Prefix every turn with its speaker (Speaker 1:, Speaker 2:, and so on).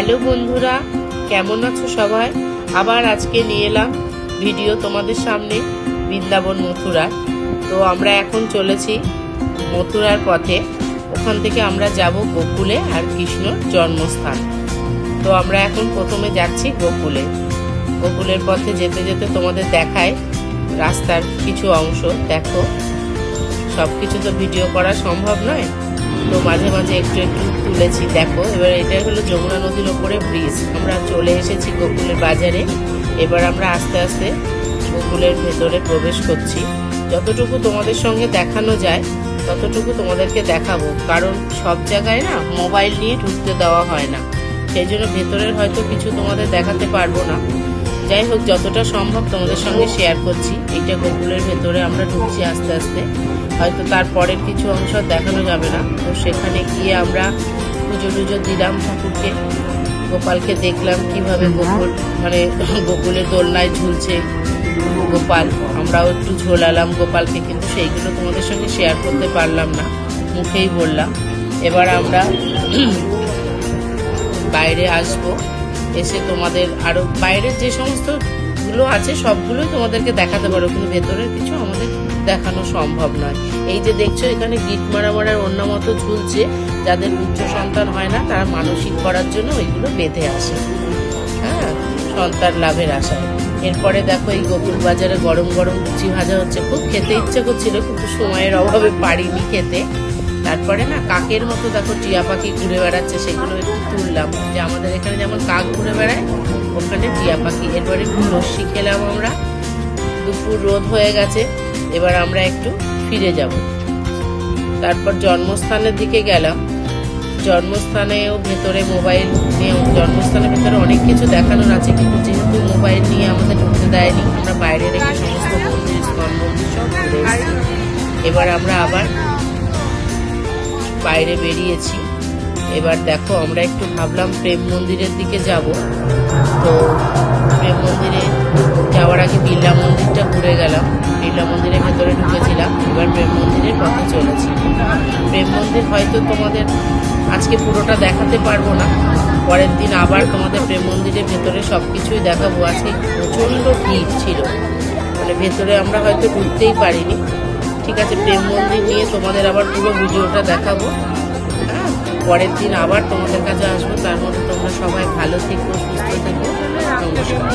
Speaker 1: Hello বন্ধুরা, কেমন আছো সবাই? আবার আজকে নিয়ে এলাম ভিডিও তোমাদের সামনে বৃন্দাবন মথুরার। তো আমরা এখন চলেছি মথুরার পথে। ওখান থেকে আমরা যাব গোকুলে আর কৃষ্ণর জন্মস্থান। তো আমরা এখন প্রথমে যাচ্ছি গোকুলে। গোকুলের পথে যেতে যেতে তোমাদের দেখায় রাস্তার কিছু অংশ। দেখো, সব কিছু তো ভিডিও করা সম্ভব নয়, তো মাঝে মাঝে একটু একটু তুলেছি। দেখো, এবার এটাই হলো যমুনা নদীর ওপরে ব্রিজ। আমরা চলে এসেছি গোকুলের বাজারে। এবার আমরা আস্তে আস্তে গোকুলের ভেতরে প্রবেশ করছি। যতটুকু তোমাদের সঙ্গে দেখানো যায় ততটুকু তোমাদেরকে দেখাবো, কারণ সব জায়গায় না মোবাইল নিয়ে ঢুকতে দেওয়া হয় না, সেই জন্য ভেতরের হয়তো কিছু তোমাদের দেখাতে পারবো না। যাই হোক, যতটা সম্ভব তোমাদের সঙ্গে শেয়ার করছি। এইটা গোকুলের ভেতরে আমরা ঢুকছি আস্তে আস্তে, হয়তো তারপরের কিছু অংশ দেখানো যাবে না। তো সেখানে গিয়ে আমরা পুজো টুজো দিলাম ঠাকুরকে, গোপালকে দেখলাম কিভাবে গোকুলের দোলনায় ঝুলছে গোপাল। আমরাও একটু ঝোলালাম গোপালকে, কিন্তু সেইগুলো তোমাদের সঙ্গে শেয়ার করতে পারলাম না, মুখেই বললাম। এবার আমরা বাইরে আসবো, এসে তোমাদের আরো বাইরের যে সমস্ত গুলো আছে সবগুলোই তোমাদেরকে দেখাতে পারো, কিন্তু ভেতরের কিছু আমাদের দেখানো সম্ভব নয়। এই যে দেখছো, এখানে গিট মারার অন্য মতো ঝুলছে। যাদের পুত্র সন্তান হয় না, তারা মানসিক করার জন্য ওইগুলো বেঁধে আসে, হ্যাঁ, সন্তান লাভের আশায়। এরপরে দেখো, এই গোকুল বাজারে গরম গরম লুচি ভাজা হচ্ছে। খুব খেতে ইচ্ছে করছিল, কিন্তু সময়ের অভাবে পারিনি খেতে। তারপরে না কাকের মতো দেখো টিয়া পাখি ঘুরে বেড়াচ্ছে, সেগুলো একটু তুললাম। যে আমাদের এখানে যেমন কাক ঘুরে বেড়ায়, ওখানে টিয়া পাখি। এরপরে একটু লস্যি খেলাম আমরা। দুপুর রোদ হয়ে গেছে, এবার আমরা একটু ফিরে যাব। তারপর জন্মস্থানের দিকে গেলাম। জন্মস্থানেও ভেতরে মোবাইল নিয়ে, জন্মস্থানের ভেতরে অনেক কিছু দেখানোর আছে, কিন্তু যেহেতু মোবাইল নিয়ে আমাদের ঢুকতে দেয়নি, আমরা বাইরে রেখে সমস্ত মন্দির, ইস্কন মন্দির সব ঘুরে এসেছি। এবার আমরা আবার বাইরে বেরিয়েছি। এবার দেখো, আমরা একটু ভাবলাম প্রেম মন্দিরের দিকে যাব। তো প্রেম মন্দিরে যাওয়ার আগে বিড়লা মন্দিরটা ঘুরে গেলাম। বিড়লা মন্দিরের ভেতরে ঢুকেছিলাম, এবার প্রেম মন্দিরের পথে চলেছি। প্রেম মন্দির হয়তো তোমাদের আজকে পুরোটা দেখাতে পারবো না, পরের দিন আবার তোমাদের প্রেম মন্দিরের ভেতরে সব কিছুই দেখাবো। আজকে প্রচণ্ড ভিড় ছিল, মানে ভেতরে আমরা হয়তো ঢুকতেই পারিনি। ঠিক আছে, প্রেম মন্দির নিয়ে তোমাদের আবার পুরো ভিডিওটা দেখাবো। হ্যাঁ, পরের দিন আবার তোমাদের কাছে আসবো। তার মধ্যে তোমরা সবাই ভালো থেকো, সুস্থ থেকো। নমস্কার।